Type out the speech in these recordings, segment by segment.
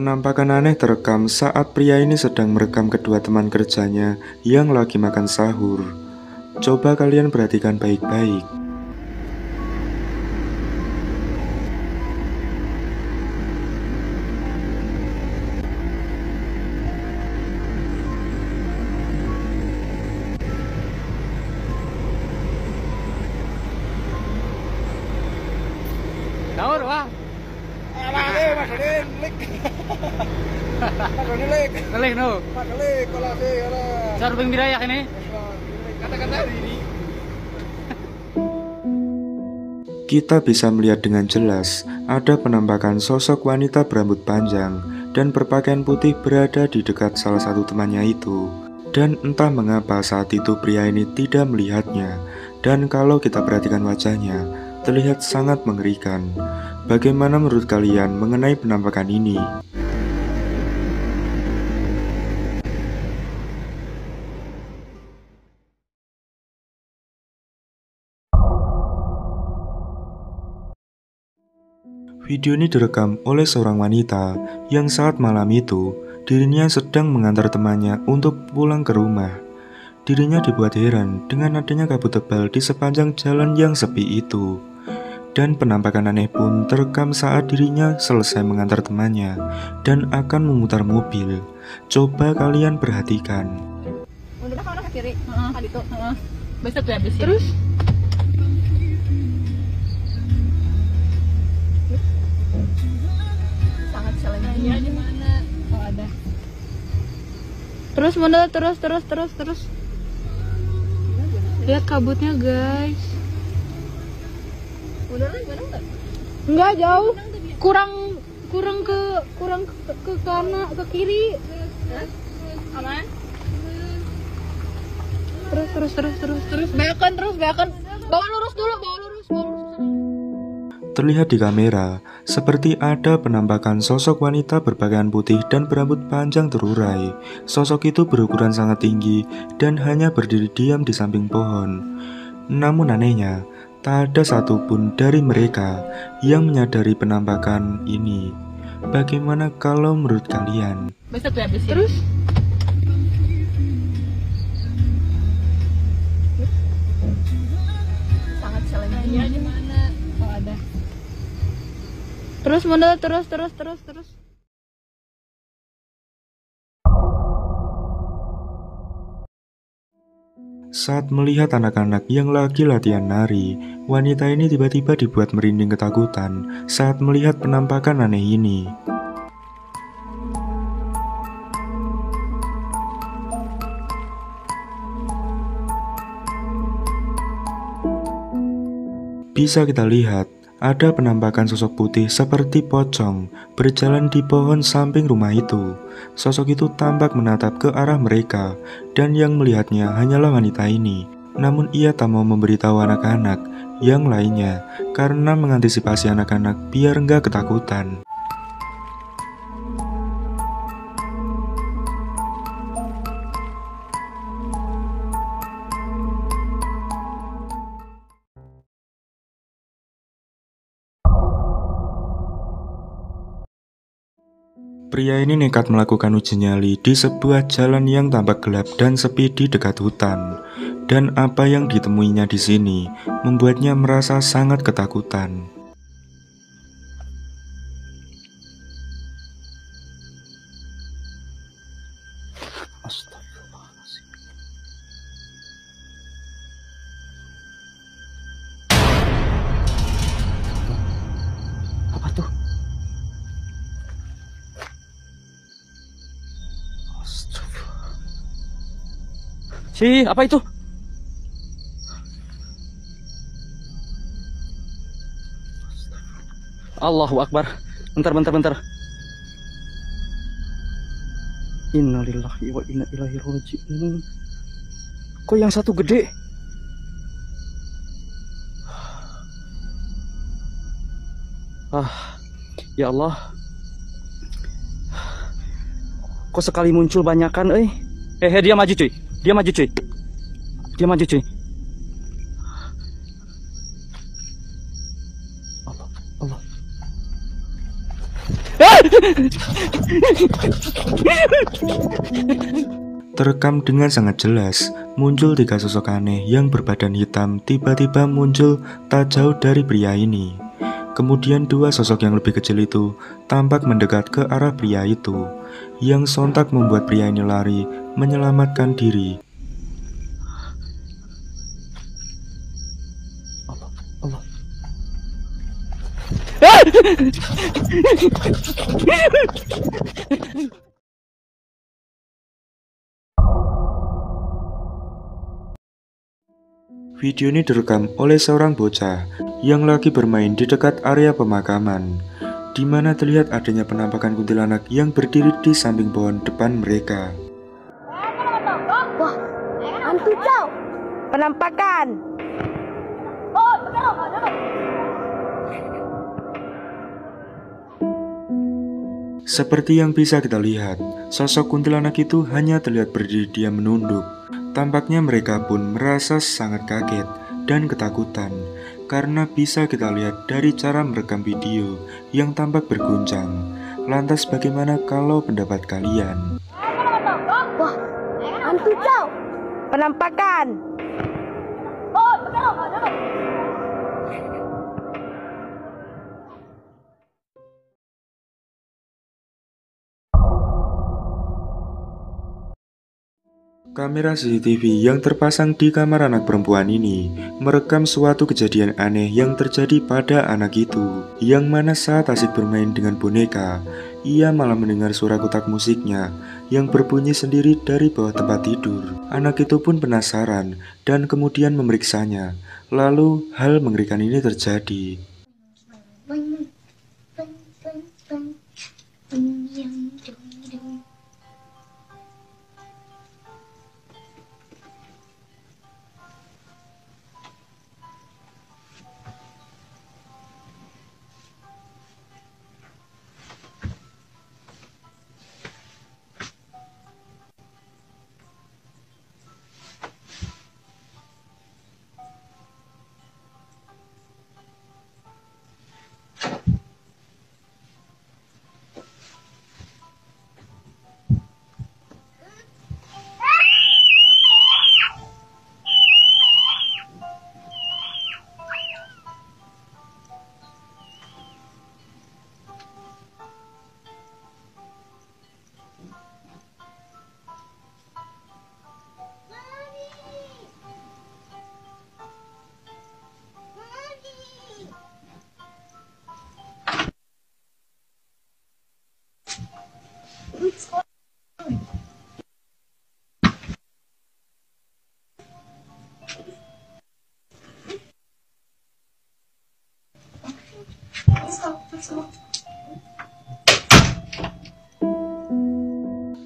Penampakan aneh terekam saat pria ini sedang merekam kedua teman kerjanya yang lagi makan sahur. Coba kalian perhatikan baik-baik. Sahur, Bang. Ngelik no. Sahur ping birayak ini. Kata-kata hari ini. Kita bisa melihat dengan jelas ada penampakan sosok wanita berambut panjang dan berpakaian putih berada di dekat salah satu temannya itu. Dan entah mengapa saat itu pria ini tidak melihatnya. Dan kalau kita perhatikan wajahnya, terlihat sangat mengerikan. Bagaimana menurut kalian mengenai penampakan ini? Video ini direkam oleh seorang wanita yang saat malam itu dirinya sedang mengantar temannya untuk pulang ke rumah. Dirinya dibuat heran dengan adanya kabut tebal di sepanjang jalan yang sepi itu. Dan penampakan aneh pun terekam saat dirinya selesai mengantar temannya dan akan memutar mobil. Coba kalian perhatikan. Udah ke arah kiri. Tadi tuh. Besok tuh habis. Terus sangat selengnya di mana? Oh, ada. Terus mundur, terus. Lihat kabutnya, guys. Beneran enggak? Enggak jauh. Kurang ke kanan, ke kiri. Aman? Terus. Beakan. Bawa lurus dulu. Terlihat di kamera, seperti ada penampakan sosok wanita berpakaian putih dan berambut panjang terurai. Sosok itu berukuran sangat tinggi dan hanya berdiri diam di samping pohon. Namun anehnya, tak ada satupun dari mereka yang menyadari penampakan ini. Bagaimana kalau menurut kalian? Besok tuh habis. Terus sangat selengnya di mana? Oh, ada. Terus mundur, terus. Saat melihat anak-anak yang lagi latihan nari, wanita ini tiba-tiba dibuat merinding ketakutan saat melihat penampakan aneh ini. Bisa kita lihat, ada penampakan sosok putih seperti pocong berjalan di pohon samping rumah itu. Sosok itu tampak menatap ke arah mereka, dan yang melihatnya hanyalah wanita ini. Namun ia tak mau memberitahu anak-anak yang lainnya karena mengantisipasi anak-anak biar nggak ketakutan. Pria ini nekat melakukan uji nyali di sebuah jalan yang tampak gelap dan sepi di dekat hutan. Dan apa yang ditemuinya di sini membuatnya merasa sangat ketakutan. Astagfirullahaladzim. Apa tuh? Apa itu? Allahu Akbar. Bentar. Innalillahi wa inna ilaihi raji'un. Kok yang satu gede? Ya Allah. Kok sekali muncul banyakan, dia maju cuy. Dia maju cuy. Allah. Terekam dengan sangat jelas, muncul 3 sosok aneh yang berbadan hitam tiba-tiba muncul tak jauh dari pria ini. Kemudian 2 sosok yang lebih kecil itu tampak mendekat ke arah pria itu, yang sontak membuat pria ini lari menyelamatkan diri. Video ini direkam oleh seorang bocah yang lagi bermain di dekat area pemakaman, di mana terlihat adanya penampakan kuntilanak yang berdiri di samping pohon depan mereka. Wah, hantu cow. Penampakan. Seperti yang bisa kita lihat, sosok kuntilanak itu hanya terlihat berdiri diam menunduk. Tampaknya mereka pun merasa sangat kaget dan ketakutan, karena bisa kita lihat dari cara merekam video yang tampak berguncang. Lantas bagaimana kalau pendapat kalian? Wah, hantu cow. Penampakan. Kamera CCTV yang terpasang di kamar anak perempuan ini merekam suatu kejadian aneh yang terjadi pada anak itu, yang mana saat asik bermain dengan boneka, ia malah mendengar suara kotak musiknya yang berbunyi sendiri dari bawah tempat tidur. Anak itu pun penasaran dan kemudian memeriksanya. Lalu hal mengerikan ini terjadi.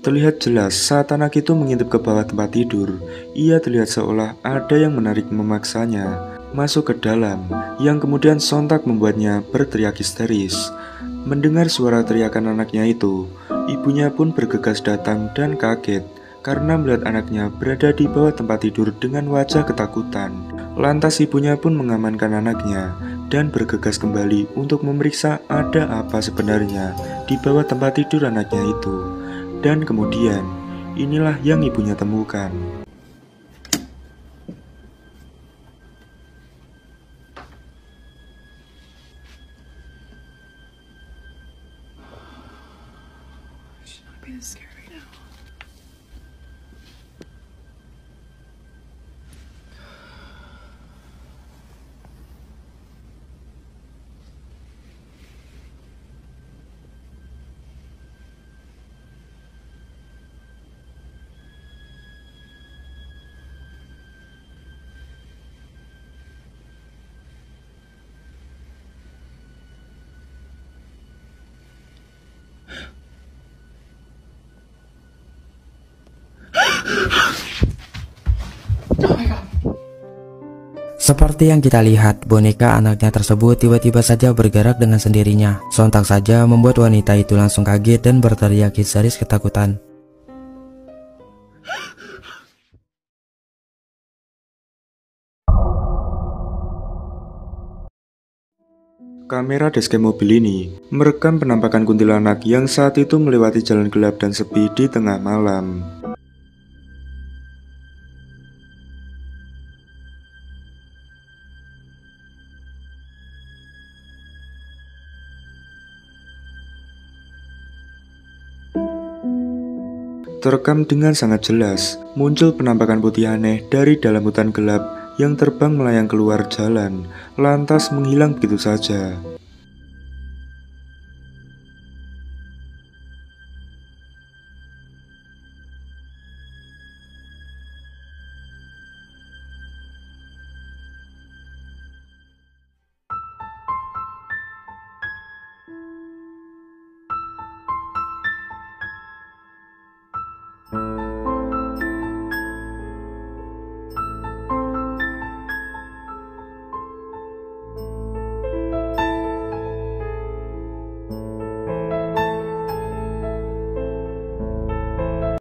Terlihat jelas saat anak itu mengintip ke bawah tempat tidur, ia terlihat seolah ada yang menarik memaksanya masuk ke dalam, yang kemudian sontak membuatnya berteriak histeris. Mendengar suara teriakan anaknya itu, ibunya pun bergegas datang dan kaget karena melihat anaknya berada di bawah tempat tidur dengan wajah ketakutan. Lantas ibunya pun mengamankan anaknya dan bergegas kembali untuk memeriksa ada apa sebenarnya di bawah tempat tidur anaknya itu. Dan kemudian, inilah yang ibunya temukan. Seperti yang kita lihat, boneka anaknya tersebut tiba-tiba saja bergerak dengan sendirinya. Sontak saja membuat wanita itu langsung kaget dan berteriak histeris ketakutan. Kamera dashcam mobil ini merekam penampakan kuntilanak yang saat itu melewati jalan gelap dan sepi di tengah malam. Terekam dengan sangat jelas, muncul penampakan putih aneh dari dalam hutan gelap yang terbang melayang keluar jalan, lantas menghilang begitu saja.